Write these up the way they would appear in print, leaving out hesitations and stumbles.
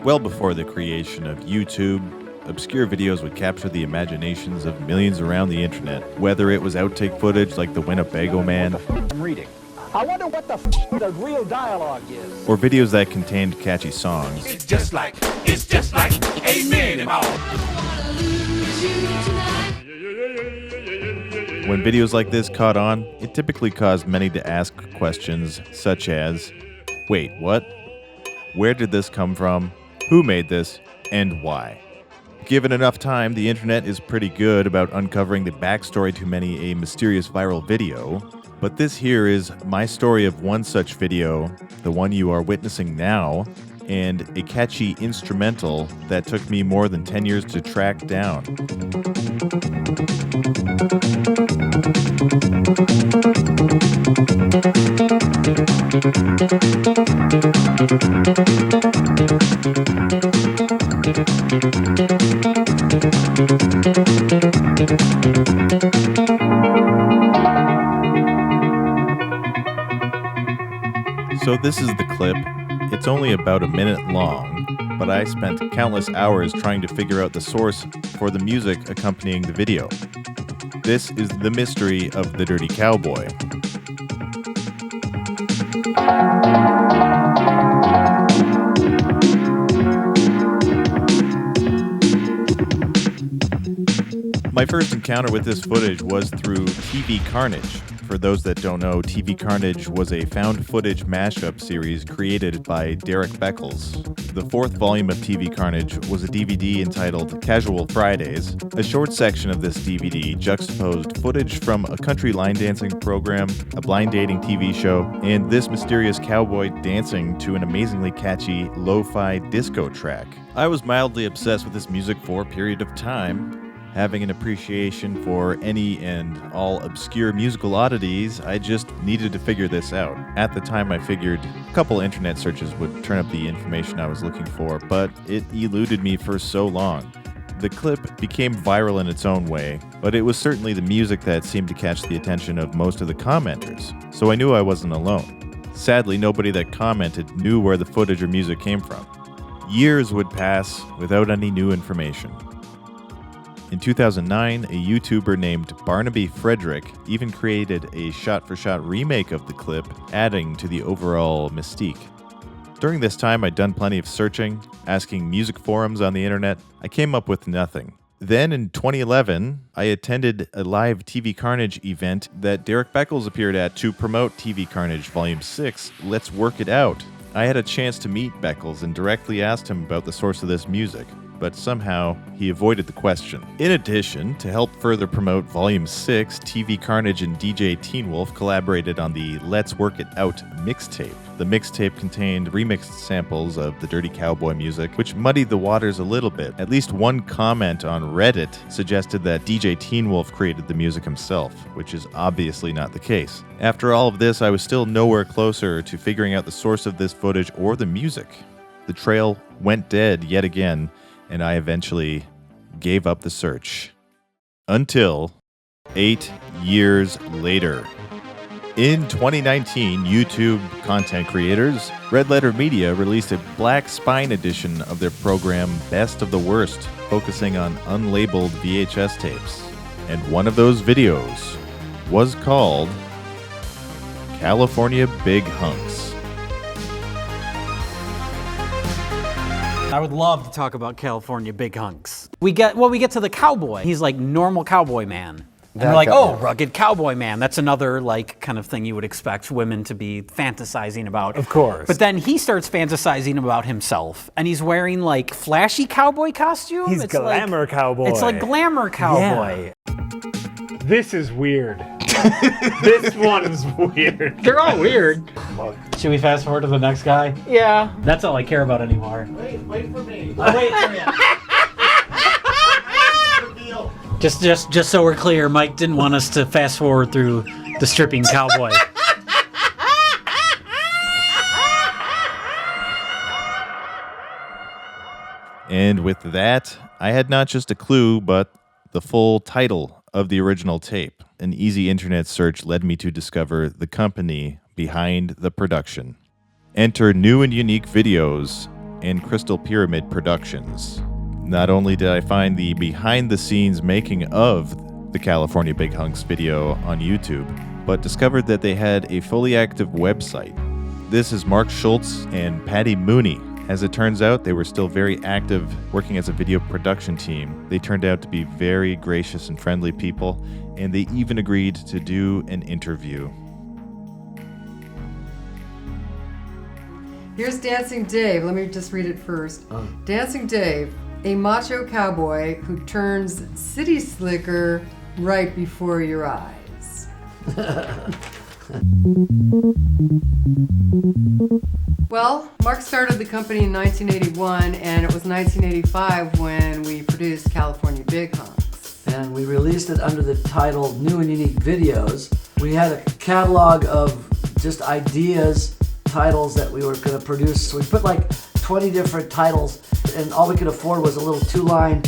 Well before the creation of YouTube, obscure videos would capture the imaginations of millions around the internet, whether it was outtake footage like the Winnebago Man, I'm reading. I wonder what the real dialogue is. or videos that contained catchy songs. It's just like, amen, When videos like this caught on, it typically caused many to ask questions such as, wait, what? Where did this come from? Who made this? And why? Given enough time, the internet is pretty good about uncovering the backstory to many a mysterious viral video. But this here is my story of one such video, the one you are witnessing now, and a catchy instrumental that took me more than 10 years to track down. So this is the clip. It's only about a minute long, but I spent countless hours trying to figure out the source for the music accompanying the video. This is the mystery of the Dirty Cowboy. My first encounter with this footage was through TV Carnage. For those that don't know, TV Carnage was a found footage mashup series created by Derek Beckles. The fourth volume of TV Carnage was a DVD entitled Casual Fridays. A short section of this DVD juxtaposed footage from a country line dancing program, a blind dating TV show, and this mysterious cowboy dancing to an amazingly catchy lo-fi disco track. I was mildly obsessed with this music for a period of time. Having an appreciation for any and all obscure musical oddities, I just needed to figure this out. At the time, I figured a couple internet searches would turn up the information I was looking for, but it eluded me for so long. The clip became viral in its own way, but it was certainly the music that seemed to catch the attention of most of the commenters, so I knew I wasn't alone. Sadly, nobody that commented knew where the footage or music came from. Years would pass without any new information. In 2009, a YouTuber named Barnaby Frederick even created a shot-for-shot remake of the clip, adding to the overall mystique. During this time, I'd done plenty of searching, asking music forums on the internet. I came up with nothing. Then in 2011, I attended a live TV Carnage event that Derek Beckles appeared at to promote TV Carnage Volume 6, Let's Work It Out. I had a chance to meet Beckles and directly asked him about the source of this music, but somehow he avoided the question. In addition, to help further promote Volume 6, TV Carnage and DJ Teen Wolf collaborated on the Let's Work It Out mixtape. The mixtape contained remixed samples of the Dirty Cowboy music, which muddied the waters a little bit. At least one comment on Reddit suggested that DJ Teen Wolf created the music himself, which is obviously not the case. After all of this, I was still nowhere closer to figuring out the source of this footage or the music. The trail went dead yet again, and I eventually gave up the search. Until 8 years later. In 2019, YouTube content creators, Red Letter Media released a Black Spine edition of their program Best of the Worst, focusing on unlabeled VHS tapes. And one of those videos was called California Big Hunks. I would love to talk about California Big Hunks. We get to the cowboy. He's like normal cowboy man. And we're like, oh, rugged cowboy man. That's another like kind of thing you would expect women to be fantasizing about. Of course. But then he starts fantasizing about himself, and he's wearing like flashy cowboy costume. He's glamour cowboy. It's like glamour cowboy. Yeah. This is weird. This one's weird. They're all weird. Should we fast forward to the next guy? Yeah. That's all I care about anymore. Wait for me. Wait for me. Just so we're clear, Mike didn't want us to fast forward through the stripping cowboy. And with that, I had not just a clue, but the full title of the original tape. An easy internet search led me to discover the company behind the production. Enter new and unique videos and Crystal Pyramid Productions. Not only did I find the behind-the-scenes making of the California Big Hunks video on YouTube, but discovered that they had a fully active website. This is Mark Schultz and Patty Mooney. As it turns out, they were still very active working as a video production team. They turned out to be very gracious and friendly people, and they even agreed to do an interview. Here's Dancing Dave. Let me just read it first. Dancing Dave, a macho cowboy who turns city slicker right before your eyes. Well, Mark started the company in 1981, and it was 1985 when we produced California Big Hunks. And we released it under the title New and Unique Videos. We had a catalog of just ideas, titles that we were going to produce. So we put like 20 different titles, and all we could afford was a little 2-line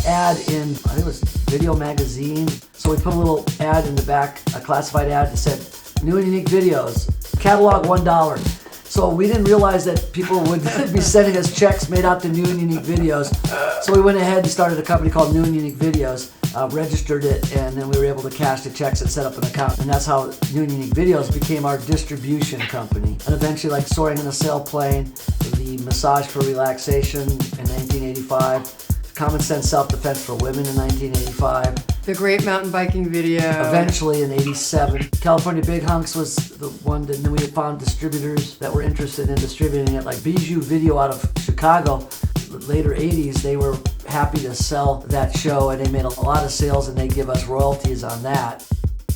ad in, I think it was Video Magazine. So we put a little ad in the back, a classified ad that said, New and Unique Videos, catalog $1. So we didn't realize that people would be sending us checks made out to New and Unique Videos. So we went ahead and started a company called New and Unique Videos, registered it, and then we were able to cash the checks and set up an account. And that's how New and Unique Videos became our distribution company. And eventually, like Soaring in a Sailplane, the Massage for Relaxation in 1985, Common Sense Self-Defense for Women in 1985. The Great Mountain Biking Video. Eventually in 87. California Big Hunks was the one that, and then we had found distributors that were interested in distributing it, like Bijou Video out of Chicago. Later 80s, they were happy to sell that show, and they made a lot of sales, and they give us royalties on that.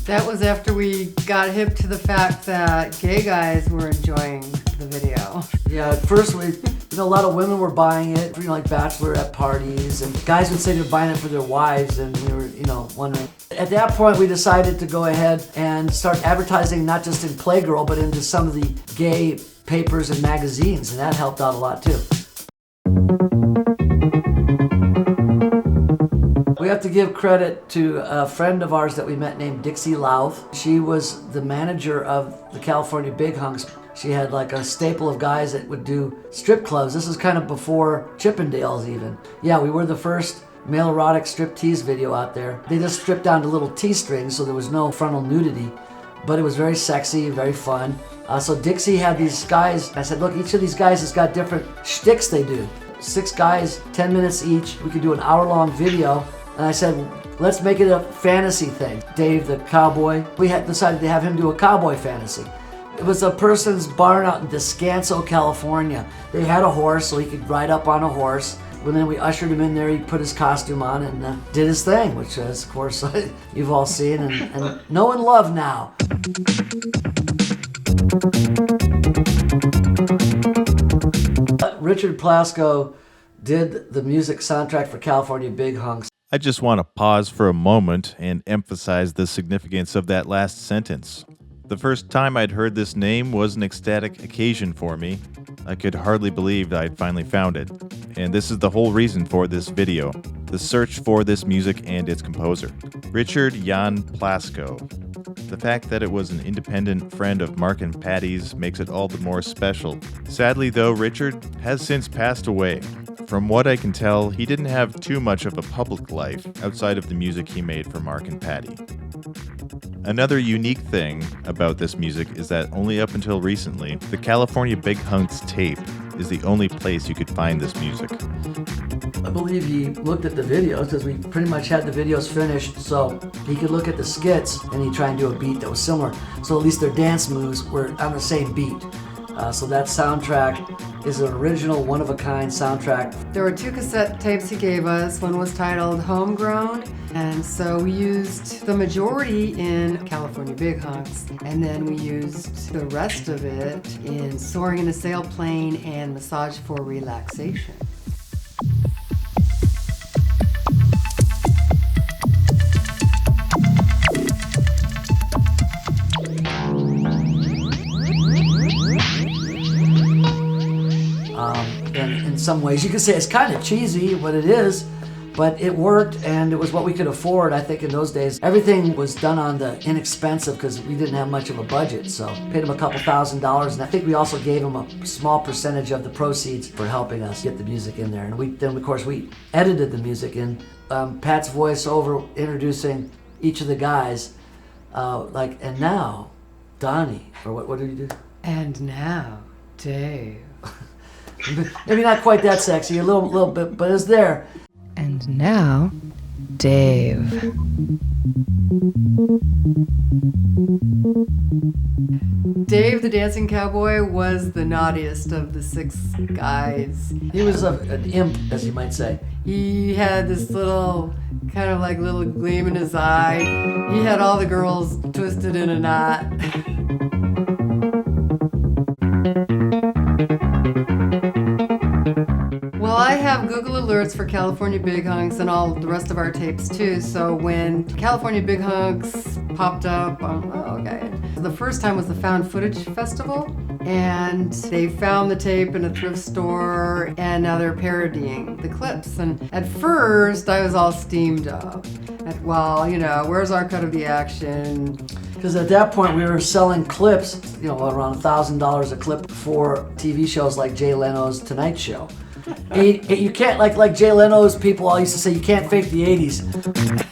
That was after we got hip to the fact that gay guys were enjoying the video. Yeah, at first a lot of women were buying it, like bachelorette parties, and guys would say they're buying it for their wives, and we were, wondering. At that point, we decided to go ahead and start advertising not just in Playgirl, but into some of the gay papers and magazines, and that helped out a lot too. We have to give credit to a friend of ours that we met named Dixie Louth. She was the manager of the California Big Hunks. She had like a staple of guys that would do strip clubs. This is kind of before Chippendales even. Yeah, we were the first male erotic strip tease video out there. They just stripped down to little T-strings, so there was no frontal nudity, but it was very sexy, very fun. So Dixie had these guys. I said, look, each of these guys has got different shticks they do. 6 guys, 10 minutes each. We could do an hour-long video. And I said, let's make it a fantasy thing. Dave, the cowboy, we had decided to have him do a cowboy fantasy. It was a person's barn out in Descanso, California. They had a horse, so he could ride up on a horse. And then we ushered him in there, he put his costume on and did his thing, which is, of course, you've all seen and know and love now. Richard Plasko did the music soundtrack for California Big Hunks. I just want to pause for a moment and emphasize the significance of that last sentence. The first time I'd heard this name was an ecstatic occasion for me. I could hardly believe I'd finally found it. And this is the whole reason for this video, the search for this music and its composer, Richard Jan Plasko. The fact that it was an independent friend of Mark and Patty's makes it all the more special. Sadly though, Richard has since passed away. From what I can tell, he didn't have too much of a public life outside of the music he made for Mark and Patty. Another unique thing about this music is that only up until recently, the California Big Hunks tape is the only place you could find this music. I believe he looked at the videos because we pretty much had the videos finished, so he could look at the skits and he'd try and do a beat that was similar. So at least their dance moves were on the same beat. So that soundtrack is an original, one-of-a-kind soundtrack. There were 2 cassette tapes he gave us. One was titled Homegrown, and so we used the majority in California Big Hunks, and then we used the rest of it in Soaring in a Sailplane and Massage for Relaxation. And in some ways, you could say it's kind of cheesy, but it is. But it worked, and it was what we could afford, I think, in those days. Everything was done on the inexpensive because we didn't have much of a budget, so paid him a couple $1,000s, and I think we also gave him a small percentage of the proceeds for helping us get the music in there. And then, of course, we edited the music in. Pat's voice over introducing each of the guys, and now, Donnie, or what did you do? And now, Dave. Maybe not quite that sexy, a little bit, but it's there. And now, Dave. Dave the Dancing Cowboy was the naughtiest of the 6 guys. He was an imp, as you might say. He had this little, kind of like little gleam in his eye. He had all the girls twisted in a knot. Well, I have Google alerts for California Big Hunks and all the rest of our tapes too. So when California Big Hunks popped up, okay. The first time was the Found Footage Festival, and they found the tape in a thrift store, and now they're parodying the clips. And at first, I was all steamed up. Where's our cut of the action? Because at that point we were selling clips, around $1,000 a clip for TV shows like Jay Leno's Tonight Show. You can't, like Jay Leno's people all used to say, you can't fake the 80s.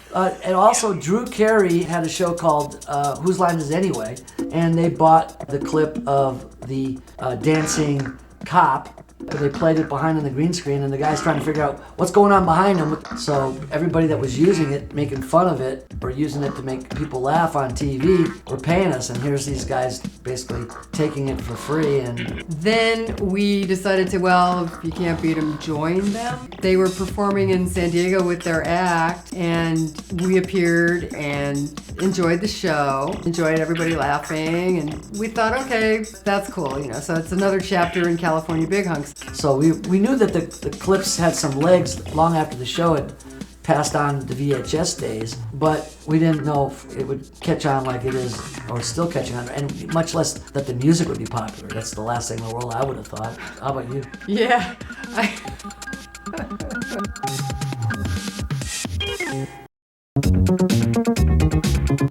And also Drew Carey had a show called Whose Line Is It Anyway? And they bought the clip of the dancing cop. They played it behind on the green screen, and the guy's trying to figure out what's going on behind him. So everybody that was using it, making fun of it, or using it to make people laugh on TV, were paying us. And here's these guys basically taking it for free. And then we decided to, if you can't beat them, join them. They were performing in San Diego with their act, and we appeared and enjoyed the show, enjoyed everybody laughing, and we thought, okay, that's cool, so it's another chapter in California Big Hunks. So we knew that the clips had some legs long after the show had passed on the VHS days, but we didn't know if it would catch on like it is, or still catching on, and much less that the music would be popular. That's the last thing in the world I would have thought. How about you? Yeah.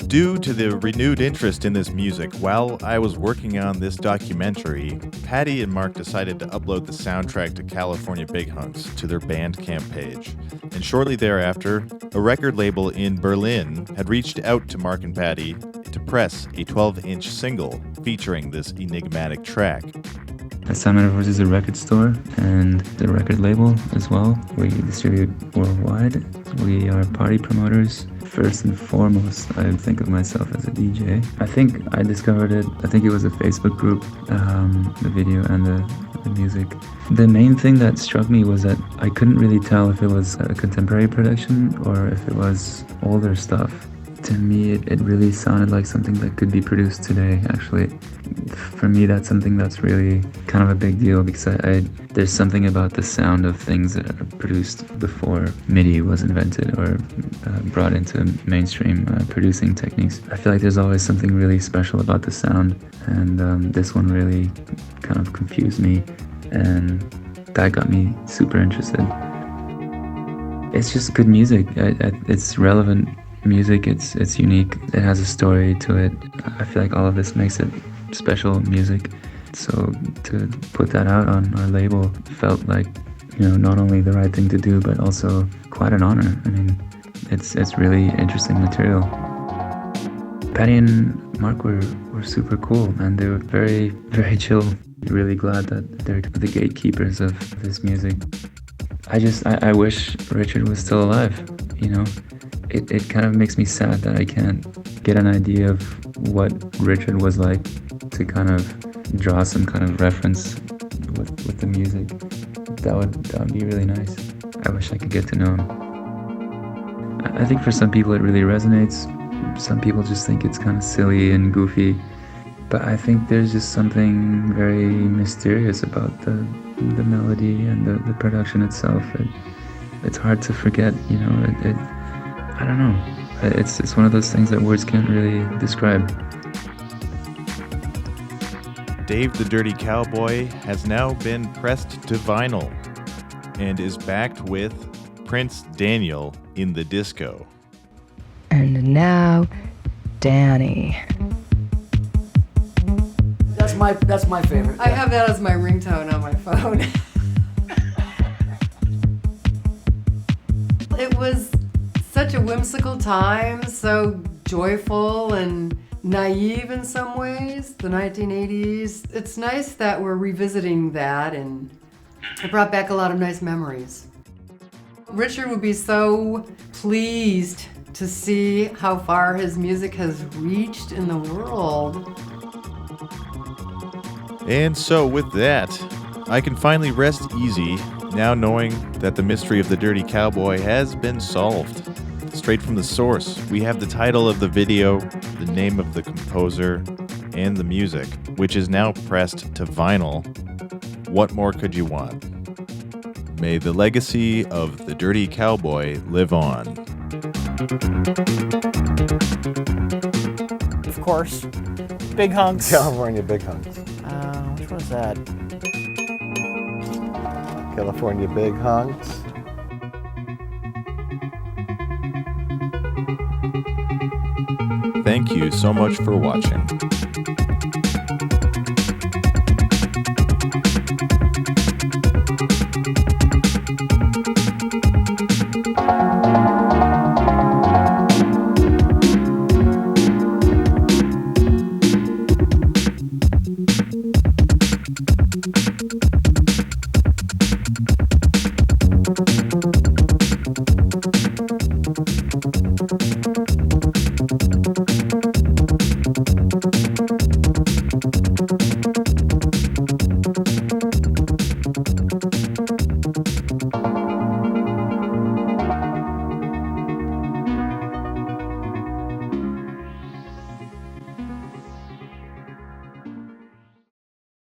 Due to the renewed interest in this music, while I was working on this documentary, Patty and Mark decided to upload the soundtrack to California Big Hunks to their Bandcamp page. And shortly thereafter, a record label in Berlin had reached out to Mark and Patty to press a 12-inch single featuring this enigmatic track. Assignment of Words is a record store and the record label as well. We distribute worldwide. We are party promoters. First and foremost, I think of myself as a DJ. I think I discovered it, I think it was a Facebook group, the video and the music. The main thing that struck me was that I couldn't really tell if it was a contemporary production or if it was older stuff. To me, it really sounded like something that could be produced today, actually. For me, that's something that's really kind of a big deal because there's something about the sound of things that are produced before MIDI was invented or brought into mainstream producing techniques. I feel like there's always something really special about the sound, and this one really kind of confused me, and that got me super interested. It's just good music. It's relevant music, it's unique, it has a story to it. I feel like all of this makes it special music. So to put that out on our label felt like, not only the right thing to do, but also quite an honor. I mean, it's really interesting material. Patty and Mark were super cool, and they were very, very chill. Really glad that they're the gatekeepers of this music. I wish Richard was still alive, It kind of makes me sad that I can't get an idea of what Richard was like to kind of draw some kind of reference with the music. That would be really nice. I wish I could get to know him. I think for some people it really resonates. Some people just think it's kind of silly and goofy. But I think there's just something very mysterious about the melody and the production itself. It's hard to forget, I don't know. It's one of those things that words can't really describe. Dave the Dirty Cowboy has now been pressed to vinyl and is backed with Prince Daniel in the disco. And now, Danny. That's my favorite. I have that as my ringtone on my phone. It was such a whimsical time, so joyful and naive in some ways, the 1980s. It's nice that we're revisiting that, and it brought back a lot of nice memories. Richard would be so pleased to see how far his music has reached in the world. And so with that, I can finally rest easy now knowing that the mystery of the Dirty Cowboy has been solved. Straight from the source, we have the title of the video, the name of the composer, and the music, which is now pressed to vinyl. What more could you want? May the legacy of the Dirty Cowboy live on. Of course. Big Hunks. California Big Hunks. Which one is that? California Big Hunks. Thank you so much for watching.